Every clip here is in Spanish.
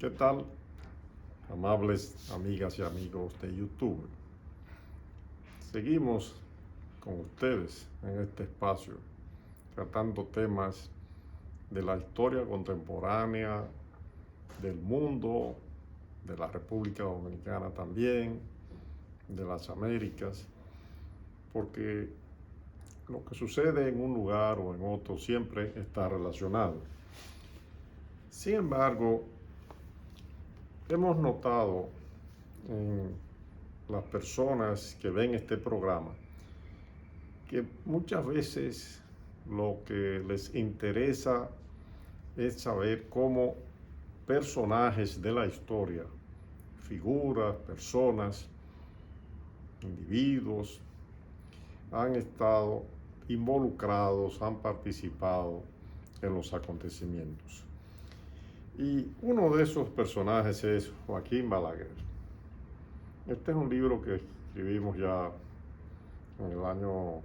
¿Qué tal, amables amigas y amigos de YouTube? Seguimos con ustedes en este espacio, tratando temas de la historia contemporánea del mundo, de la República Dominicana también, de las Américas, porque lo que sucede en un lugar o en otro siempre está relacionado. Sin embargo, hemos notado en las personas que ven este programa que muchas veces lo que les interesa es saber cómo personajes de la historia, figuras, personas, individuos, han estado involucrados, han participado en los acontecimientos. Y uno de esos personajes es Joaquín Balaguer. Este es un libro que escribimos ya en el año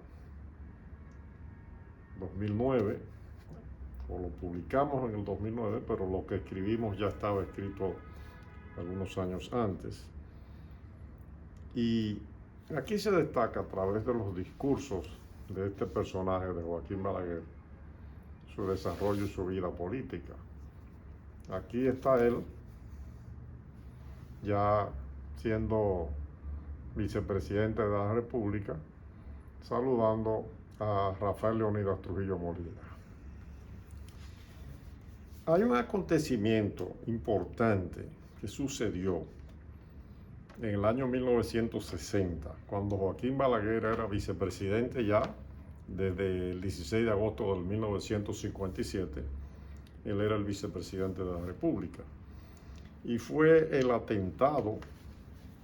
2009, o lo publicamos en el 2009, pero lo que escribimos ya estaba escrito algunos años antes. Y aquí se destaca a través de los discursos de este personaje de Joaquín Balaguer su desarrollo y su vida política. Aquí está él ya siendo vicepresidente de la República, saludando a Rafael Leónidas Trujillo Molina. Hay un acontecimiento importante que sucedió en el año 1960, cuando Joaquín Balaguer era vicepresidente ya desde el 16 de agosto del 1957. Él era el vicepresidente de la República. Y fue el atentado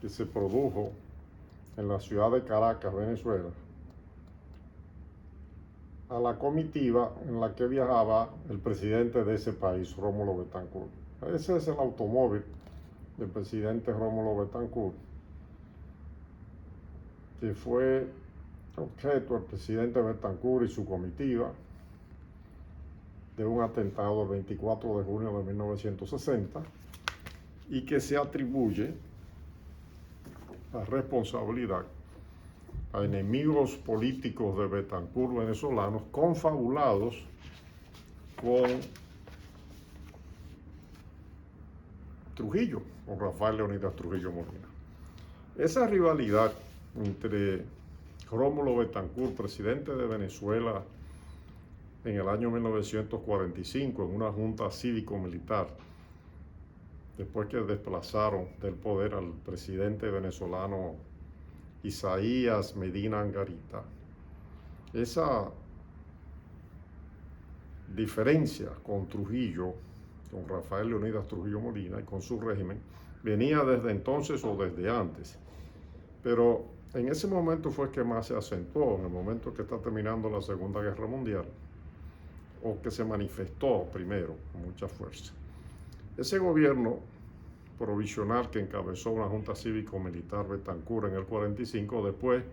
que se produjo en la ciudad de Caracas, Venezuela, a la comitiva en la que viajaba el presidente de ese país, Rómulo Betancourt. Ese es el automóvil del presidente Rómulo Betancourt, que fue objeto el presidente Betancourt y su comitiva de un atentado el 24 de junio de 1960 y que se atribuye la responsabilidad a enemigos políticos de Betancourt venezolanos confabulados con Trujillo, con Rafael Leónidas Trujillo Molina. Esa rivalidad entre Rómulo Betancourt, presidente de Venezuela en el año 1945, en una junta cívico-militar, después que desplazaron del poder al presidente venezolano Isaías Medina Angarita, esa diferencia con Trujillo, con Rafael Leónidas Trujillo Molina y con su régimen, venía desde entonces o desde antes. Pero en ese momento fue que más se acentuó, en el momento que está terminando la Segunda Guerra Mundial, o que se manifestó primero con mucha fuerza. Ese gobierno provisional que encabezó una junta cívico-militar Betancourt en el 45, después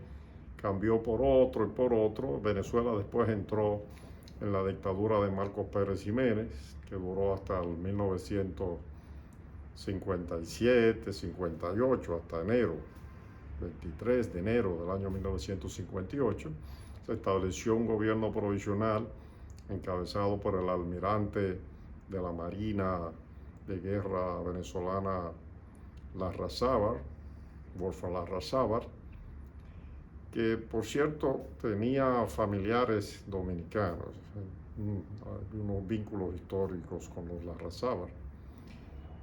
cambió por otro y por otro. Venezuela después entró en la dictadura de Marcos Pérez Jiménez, que duró hasta el 1957, 58, hasta enero, 23 de enero del año 1958. Se estableció un gobierno provisional encabezado por el almirante de la Marina de Guerra venezolana Larrazábal, Wolfgang Larrazábal, que por cierto tenía familiares dominicanos, unos vínculos históricos con los Larrazábal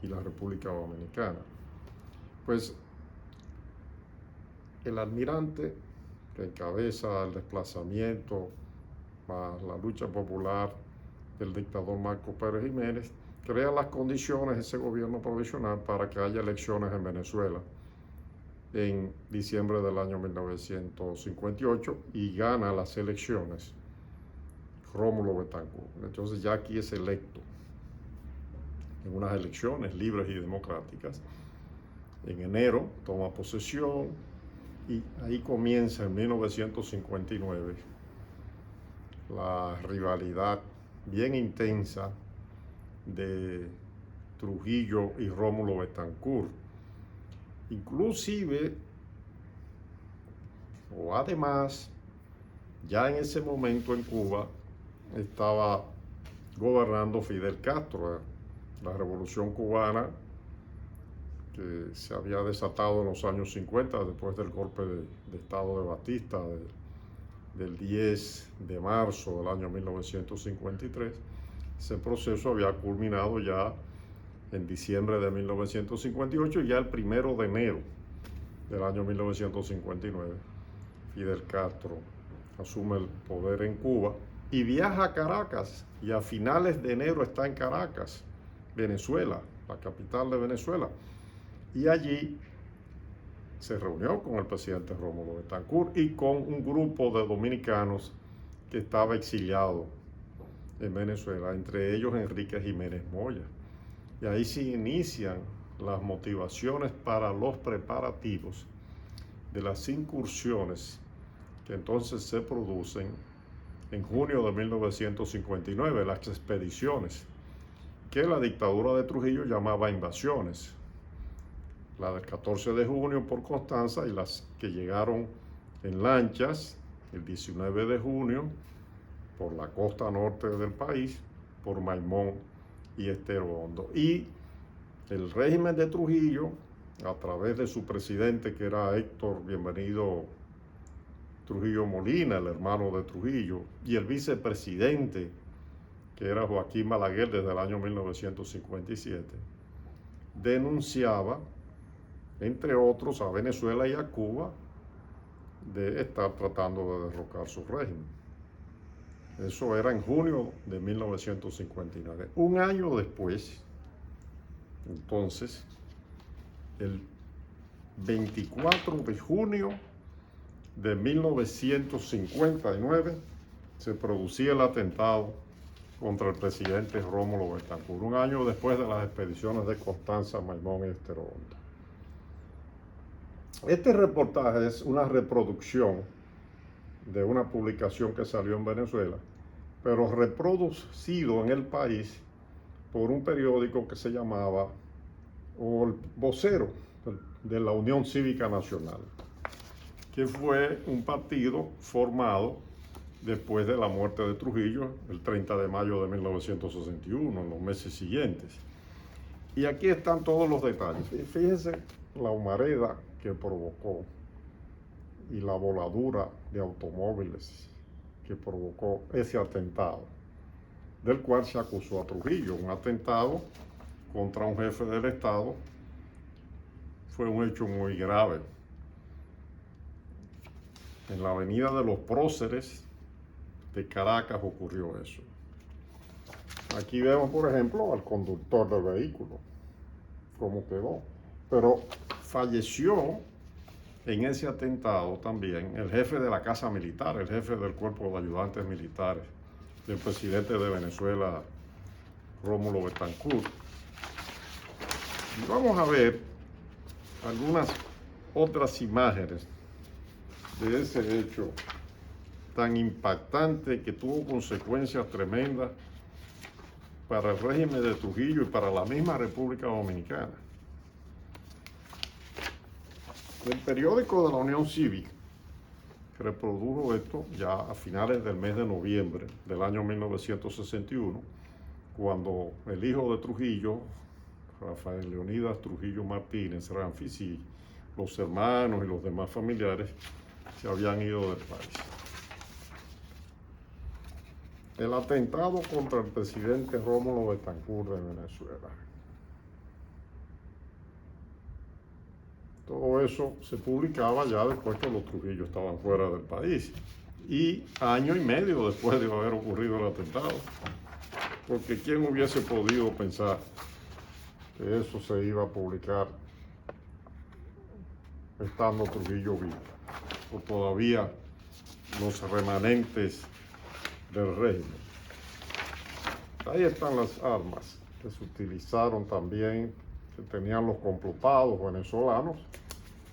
y la República Dominicana. Pues el almirante que encabeza el desplazamiento más la lucha popular del dictador Marcos Pérez Jiménez, crea las condiciones, ese gobierno provisional, para que haya elecciones en Venezuela en diciembre del año 1958 y gana las elecciones Rómulo Betancourt. Entonces ya aquí es electo en unas elecciones libres y democráticas. En enero toma posesión y ahí comienza en 1959 la rivalidad bien intensa de Trujillo y Rómulo Betancourt. Inclusive, o además, ya en ese momento en Cuba estaba gobernando Fidel Castro. La revolución cubana que se había desatado en los años 50 después del golpe de Estado de Batista del 10 de marzo del año 1953. Ese proceso había culminado ya en diciembre de 1958 y ya el 1 de enero del año 1959 Fidel Castro asume el poder en Cuba y viaja a Caracas, y a finales de enero está en Caracas, Venezuela, la capital de Venezuela, y allí se reunió con el presidente Rómulo Betancourt y con un grupo de dominicanos que estaba exiliado en Venezuela, entre ellos Enrique Jiménez Moya. Y ahí se inician las motivaciones para los preparativos de las incursiones que entonces se producen en junio de 1959, las expediciones que la dictadura de Trujillo llamaba invasiones. La del 14 de junio por Constanza y las que llegaron en lanchas el 19 de junio por la costa norte del país, por Maimón y Estero Hondo. Y el régimen de Trujillo, a través de su presidente, que era Héctor Bienvenido Trujillo Molina, el hermano de Trujillo, y el vicepresidente, que era Joaquín Balaguer desde el año 1957, denunciaba, entre otros, a Venezuela y a Cuba de estar tratando de derrocar su régimen. Eso era en junio de 1959. Un año después, entonces, el 24 de junio de 1959, se producía el atentado contra el presidente Rómulo Betancourt, un año después de las expediciones de Constanza, Maimón y Estero Hondo. Este reportaje es una reproducción de una publicación que salió en Venezuela, pero reproducido en el país por un periódico que se llamaba El Vocero de la Unión Cívica Nacional, que fue un partido formado después de la muerte de Trujillo, el 30 de mayo de 1961, en los meses siguientes. Y aquí están todos los detalles. Fíjense la humareda que provocó y la voladura de automóviles que provocó ese atentado, del cual se acusó a Trujillo. Un atentado contra un jefe del Estado fue un hecho muy grave. En la avenida de los Próceres de Caracas ocurrió eso. Aquí vemos, por ejemplo, al conductor del vehículo, cómo quedó. Pero falleció en ese atentado también el jefe de la Casa Militar, el jefe del Cuerpo de Ayudantes Militares del presidente de Venezuela, Rómulo Betancourt. Y vamos a ver algunas otras imágenes de ese hecho tan impactante que tuvo consecuencias tremendas para el régimen de Trujillo y para la misma República Dominicana. El periódico de la Unión Cívica reprodujo esto ya a finales del mes de noviembre del año 1961, cuando el hijo de Trujillo, Rafael Leonidas Trujillo Martínez Ramfis, y los hermanos y los demás familiares se habían ido del país. El atentado contra el presidente Rómulo Betancourt de Venezuela. Todo eso se publicaba ya después que los Trujillos estaban fuera del país. Y año y medio después de haber ocurrido el atentado. Porque ¿quién hubiese podido pensar que eso se iba a publicar estando Trujillo vivo? O todavía los remanentes del régimen. Ahí están las armas que se utilizaron también, que tenían los complotados venezolanos,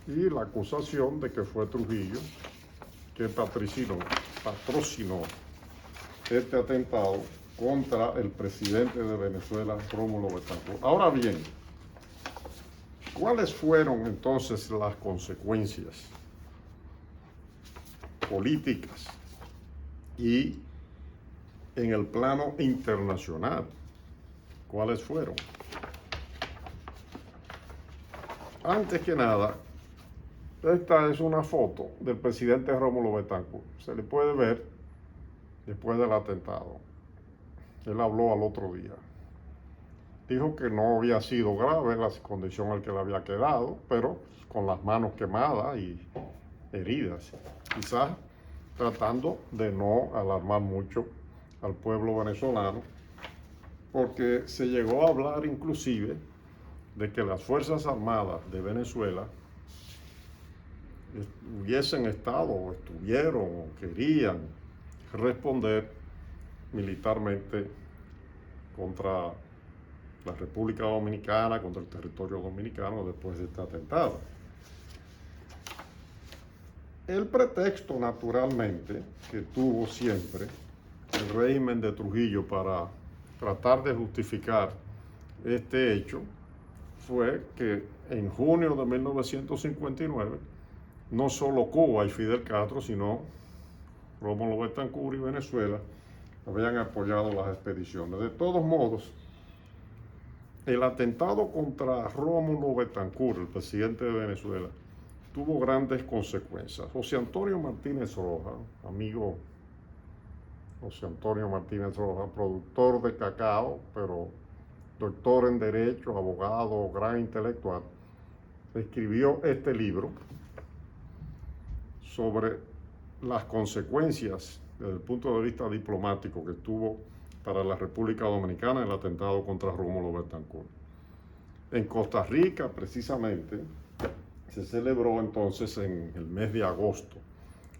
y la acusación de que fue Trujillo que patrocinó este atentado contra el presidente de Venezuela, Rómulo Betancourt. Ahora bien, ¿cuáles fueron entonces las consecuencias políticas y en el plano internacional? ¿Cuáles fueron? Antes que nada, esta es una foto del presidente Rómulo Betancourt. Se le puede ver después del atentado. Él habló al otro día. Dijo que no había sido grave la condición en la que le había quedado, pero con las manos quemadas y heridas. Quizás tratando de no alarmar mucho al pueblo venezolano, porque se llegó a hablar inclusive de que las Fuerzas Armadas de Venezuela hubiesen estado o estuvieron o querían responder militarmente contra la República Dominicana, contra el territorio dominicano después de este atentado. El pretexto, naturalmente, que tuvo siempre el régimen de Trujillo para tratar de justificar este hecho fue que en junio de 1959 no solo Cuba y Fidel Castro, sino Rómulo Betancourt y Venezuela habían apoyado las expediciones. De todos modos, el atentado contra Rómulo Betancourt, el presidente de Venezuela, tuvo grandes consecuencias. José Antonio Martínez Rojas, amigo José Antonio Martínez Rojas, productor de Cacao, pero doctor en Derecho, abogado, gran intelectual, escribió este libro sobre las consecuencias desde el punto de vista diplomático que tuvo para la República Dominicana el atentado contra Rómulo Betancourt. En Costa Rica, precisamente, se celebró entonces en el mes de agosto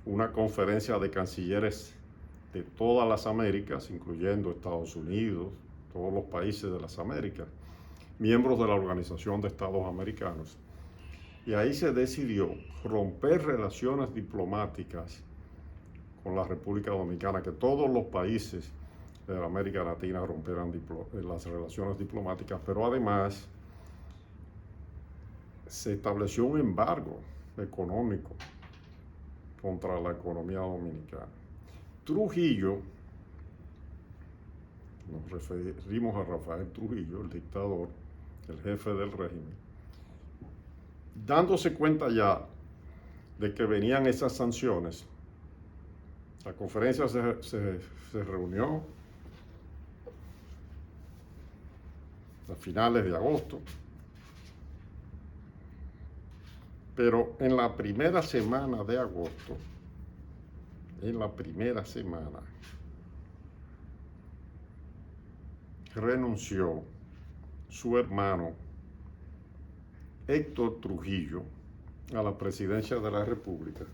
una conferencia de cancilleres de todas las Américas, incluyendo Estados Unidos, todos los países de las Américas, miembros de la Organización de Estados Americanos. Y ahí se decidió romper relaciones diplomáticas con la República Dominicana, que todos los países de la América Latina rompieran las relaciones diplomáticas, pero además se estableció un embargo económico contra la economía dominicana. Trujillo, nos referimos a Rafael Trujillo, el dictador, el jefe del régimen, dándose cuenta ya de que venían esas sanciones, la conferencia se reunió a finales de agosto, pero en la primera semana de agosto, renunció su hermano Héctor Trujillo a la presidencia de la República.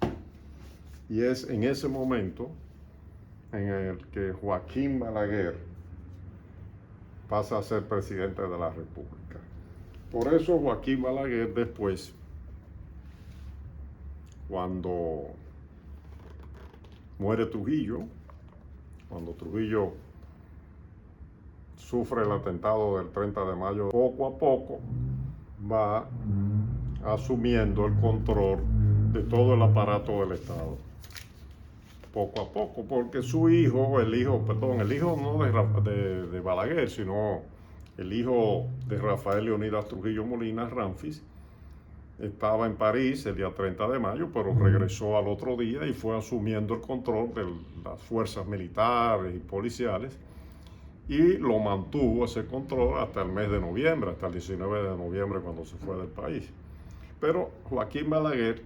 Y es en ese momento en el que Joaquín Balaguer pasa a ser presidente de la República. Por eso Joaquín Balaguer después, cuando muere Trujillo, cuando Trujillo sufre el atentado del 30 de mayo, poco a poco va asumiendo el control de todo el aparato del Estado. Poco a poco, porque su hijo, el hijo no de Balaguer, sino el hijo de Rafael Leonidas Trujillo Molina, Ramfis, estaba en París el día 30 de mayo, pero regresó al otro día y fue asumiendo el control de las fuerzas militares y policiales y lo mantuvo ese control hasta el mes de noviembre, hasta el 19 de noviembre cuando se fue del país. Pero Joaquín Balaguer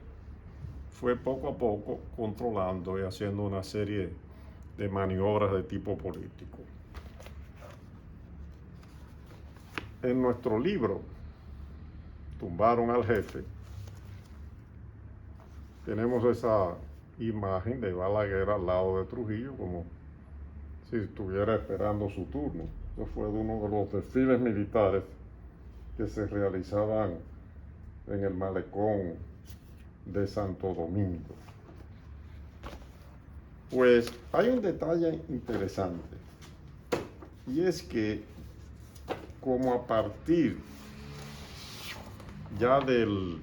fue poco a poco controlando y haciendo una serie de maniobras de tipo político. En nuestro libro, Tumbaron al Jefe, tenemos esa imagen de Balaguer al lado de Trujillo, como si estuviera esperando su turno. Eso fue uno de los desfiles militares que se realizaban en el malecón de Santo Domingo. Pues hay un detalle interesante. Y es que como a partir ya del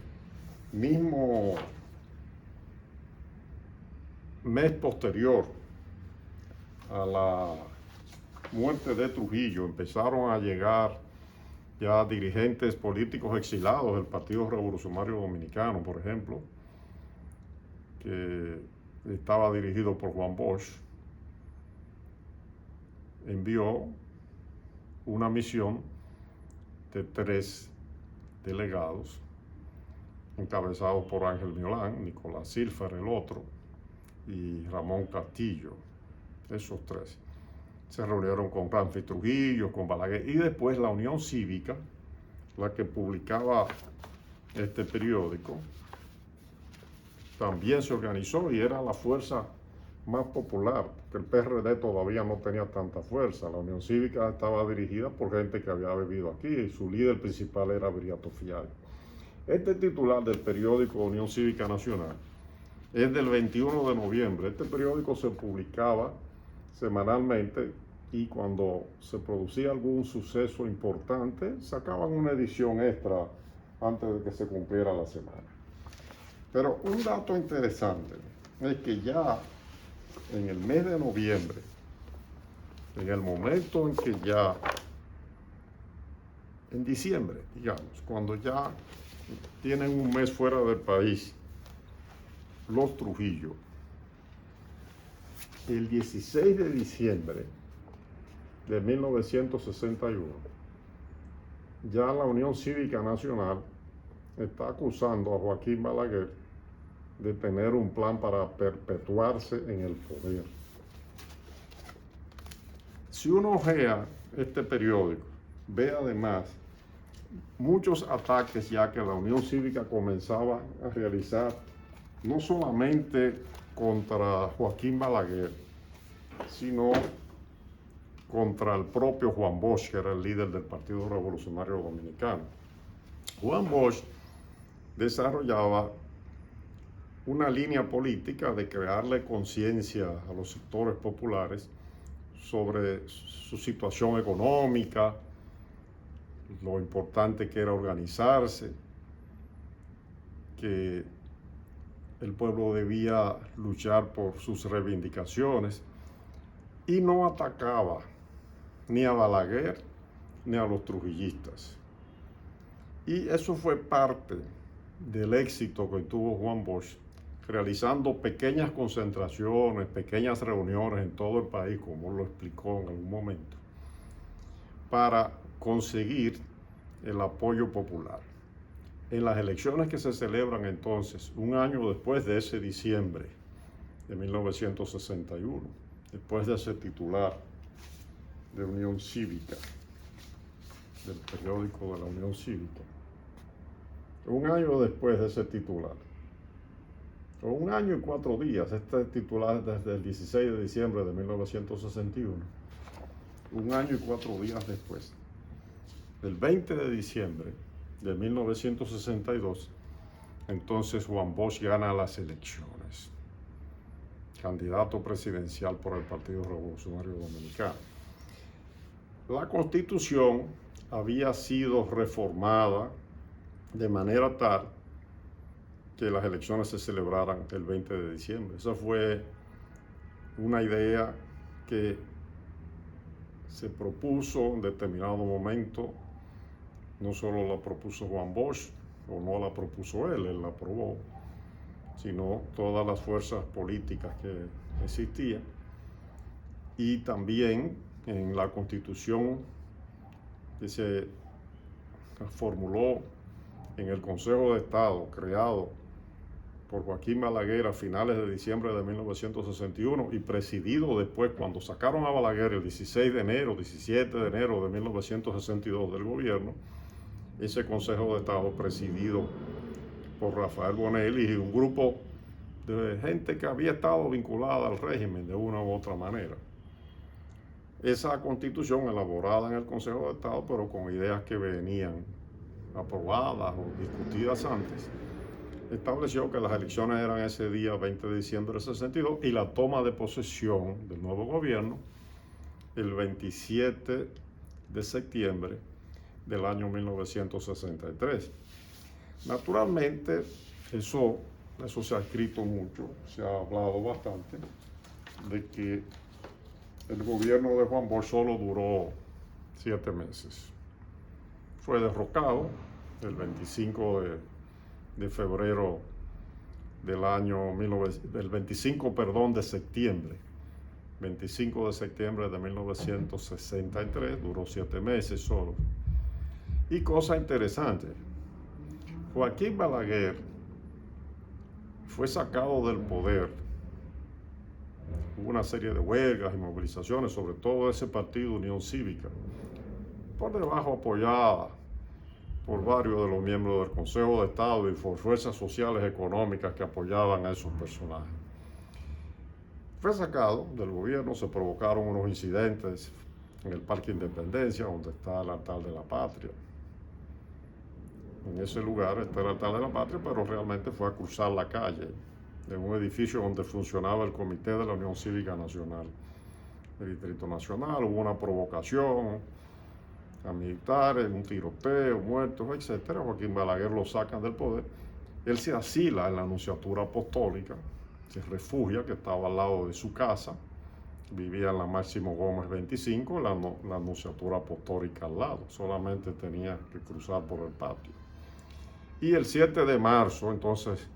mismo mes posterior a la muerte de Trujillo, empezaron a llegar ya dirigentes políticos exilados del Partido Revolucionario Dominicano, por ejemplo, que estaba dirigido por Juan Bosch, envió una misión de 3 delegados, encabezados por Ángel Miolán, Nicolás Silfer, el otro, y Ramón Castillo, esos 3. Se reunieron con Ramfi Trujillo, con Balaguer, y después la Unión Cívica, la que publicaba este periódico, también se organizó y era la fuerza más popular, porque el PRD todavía no tenía tanta fuerza. La Unión Cívica estaba dirigida por gente que había vivido aquí y su líder principal era Viriato Fiallo. Este titular del periódico Unión Cívica Nacional es del 21 de noviembre. Este periódico se publicaba semanalmente y cuando se producía algún suceso importante sacaban una edición extra antes de que se cumpliera la semana. Pero un dato interesante es que ya en el mes de noviembre, en el momento en que ya, en diciembre, digamos, cuando ya tienen un mes fuera del país, los Trujillo, el 16 de diciembre de 1961, ya la Unión Cívica Nacional está acusando a Joaquín Balaguer de tener un plan para perpetuarse en el poder. Si uno ojea este periódico, ve además muchos ataques ya que la Unión Cívica comenzaba a realizar, no solamente contra Joaquín Balaguer, sino contra el propio Juan Bosch, que era el líder del Partido Revolucionario Dominicano. Juan Bosch desarrollaba una línea política de crearle conciencia a los sectores populares sobre su situación económica, lo importante que era organizarse, que el pueblo debía luchar por sus reivindicaciones y no atacaba ni a Balaguer ni a los trujillistas. Y eso fue parte del éxito que tuvo Juan Bosch, realizando pequeñas concentraciones, pequeñas reuniones en todo el país, como lo explicó en algún momento, para conseguir el apoyo popular. En las elecciones que se celebran entonces, un año después de ese diciembre de 1961, después de ese titular de Unión Cívica, del periódico de la Unión Cívica, un año después de ese titular, o 1 año y 4 días, este titular desde el 16 de diciembre de 1961, 1 año y 4 días después, el 20 de diciembre de 1962, entonces Juan Bosch gana las elecciones, candidato presidencial por el Partido Revolucionario Dominicano. La Constitución había sido reformada de manera tal que las elecciones se celebraran el 20 de diciembre. Esa fue una idea que se propuso en determinado momento. No solo la propuso Juan Bosch, o no la propuso él la aprobó, sino todas las fuerzas políticas que existían. Y también en la Constitución que se formuló en el Consejo de Estado, creado por Joaquín Balaguer a finales de diciembre de 1961 y presidido después, cuando sacaron a Balaguer el 16 de enero, 17 de enero de 1962 del gobierno, ese Consejo de Estado presidido por Rafael Bonelli y un grupo de gente que había estado vinculada al régimen de una u otra manera. Esa Constitución elaborada en el Consejo de Estado, pero con ideas que venían aprobadas o discutidas antes, estableció que las elecciones eran ese día 20 de diciembre del 62 y la toma de posesión del nuevo gobierno el 27 de septiembre del año 1963. Naturalmente, eso se ha escrito mucho, se ha hablado bastante, de que el gobierno de Juan Bosch solo duró 7 meses. Fue derrocado el 25 de febrero del año 25 de septiembre. 25 de septiembre de 1963, duró 7 meses solo. Y cosa interesante, Joaquín Balaguer fue sacado del poder. Hubo una serie de huelgas y movilizaciones, sobre todo ese partido Unión Cívica, por debajo apoyada por varios de los miembros del Consejo de Estado y por fuerzas sociales económicas que apoyaban a esos personajes. Fue sacado del gobierno, se provocaron unos incidentes en el Parque Independencia, donde está el altar de la patria. En ese lugar está el altar de la patria, pero realmente fue a cruzar la calle de un edificio donde funcionaba el Comité de la Unión Cívica Nacional. El Distrito Nacional, hubo una provocación a militares, un tiroteo, muertos, etc. Joaquín Balaguer lo sacan del poder. Él se asila en la Nunciatura Apostólica, se refugia, que estaba al lado de su casa, vivía en la Máximo Gómez 25, la Nunciatura Apostólica al lado, solamente tenía que cruzar por el patio. Y el 7 de marzo, entonces,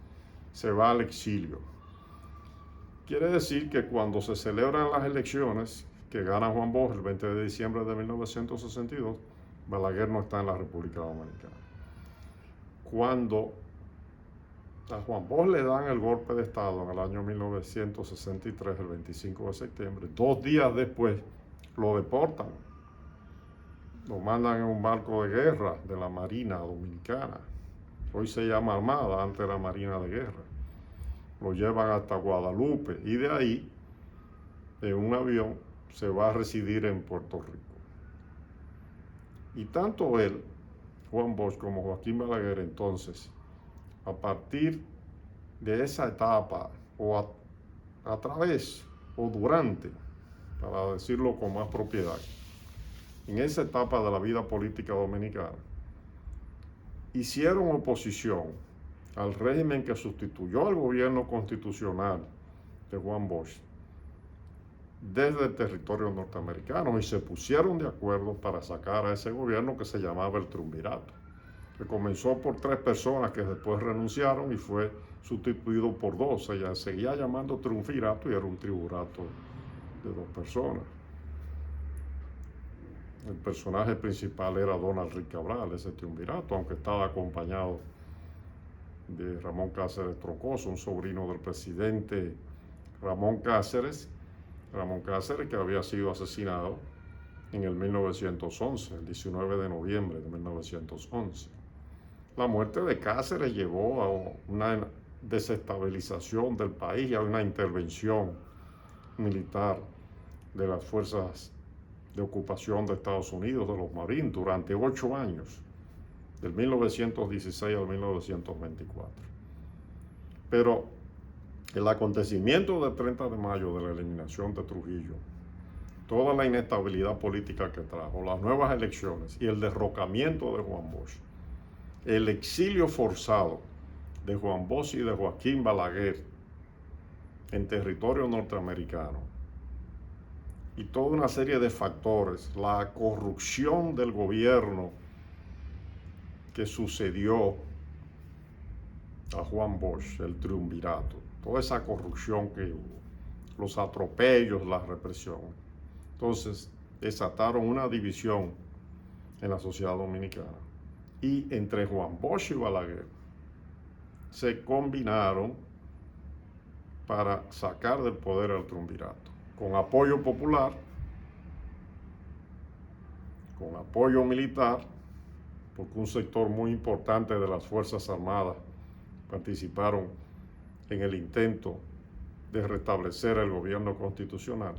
se va al exilio. Quiere decir que cuando se celebran las elecciones que gana Juan Bosch el 20 de diciembre de 1962, Balaguer no está en la República Dominicana. Cuando a Juan Bosch le dan el golpe de Estado en el año 1963, el 25 de septiembre, 2 días después lo deportan. Lo mandan en un barco de guerra de la Marina Dominicana. Hoy se llama Armada, antes era Marina de Guerra. Lo llevan hasta Guadalupe y de ahí, en un avión, se va a residir en Puerto Rico. Y tanto él, Juan Bosch, como Joaquín Balaguer, entonces, a partir de esa etapa, o a través, o durante, para decirlo con más propiedad, en esa etapa de la vida política dominicana, hicieron oposición al régimen que sustituyó al gobierno constitucional de Juan Bosch desde el territorio norteamericano y se pusieron de acuerdo para sacar a ese gobierno que se llamaba el Triunvirato, que comenzó por 3 personas que después renunciaron y fue sustituido por 2. Ella seguía llamando Triunvirato y era un triunvirato de 2 personas. El personaje principal era Donald Rick Cabral, ese triunvirato, aunque estaba acompañado de Ramón Cáceres Troncoso, un sobrino del presidente Ramón Cáceres, que había sido asesinado en el 1911, el 19 de noviembre de 1911. La muerte de Cáceres llevó a una desestabilización del país y a una intervención militar de las fuerzas de ocupación de Estados Unidos, de los Marines, durante 8 años, del 1916 al 1924. Pero el acontecimiento del 30 de mayo de la eliminación de Trujillo, toda la inestabilidad política que trajo, las nuevas elecciones y el derrocamiento de Juan Bosch, el exilio forzado de Juan Bosch y de Joaquín Balaguer en territorio norteamericano, y toda una serie de factores, la corrupción del gobierno que sucedió a Juan Bosch, el triunvirato, toda esa corrupción que hubo, los atropellos, la represión. Entonces, desataron una división en la sociedad dominicana. Y entre Juan Bosch y Balaguer se combinaron para sacar del poder al triunvirato, con apoyo popular, con apoyo militar, porque un sector muy importante de las Fuerzas Armadas participaron en el intento de restablecer el gobierno constitucional.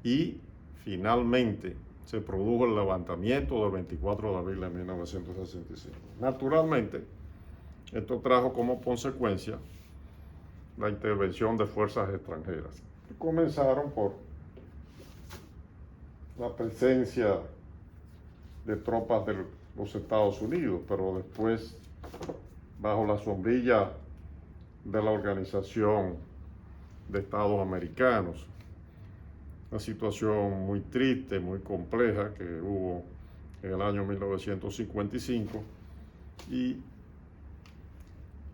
Y finalmente se produjo el levantamiento del 24 de abril de 1965. Naturalmente, esto trajo como consecuencia la intervención de fuerzas extranjeras, que comenzaron por la presencia de tropas de los Estados Unidos, pero después, bajo la sombrilla de la Organización de Estados Americanos. Una situación muy triste, muy compleja que hubo en el año 1955, y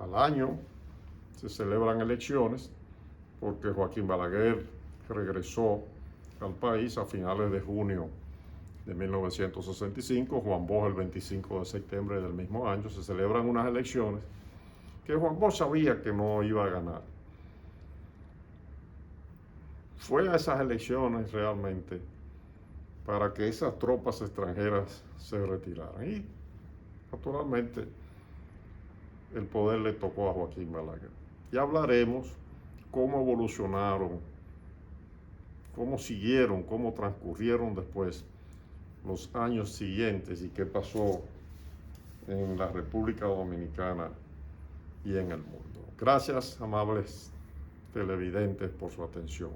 al año se celebran elecciones porque Joaquín Balaguer regresó al país a finales de junio de 1965, Juan Bosch el 25 de septiembre del mismo año. Se celebran unas elecciones que Juan Bosch sabía que no iba a ganar. Fue a esas elecciones realmente para que esas tropas extranjeras se retiraran. Y naturalmente el poder le tocó a Joaquín Balaguer. Ya hablaremos cómo evolucionaron, cómo siguieron, cómo transcurrieron después los años siguientes y qué pasó en la República Dominicana y en el mundo. Gracias, amables televidentes, por su atención.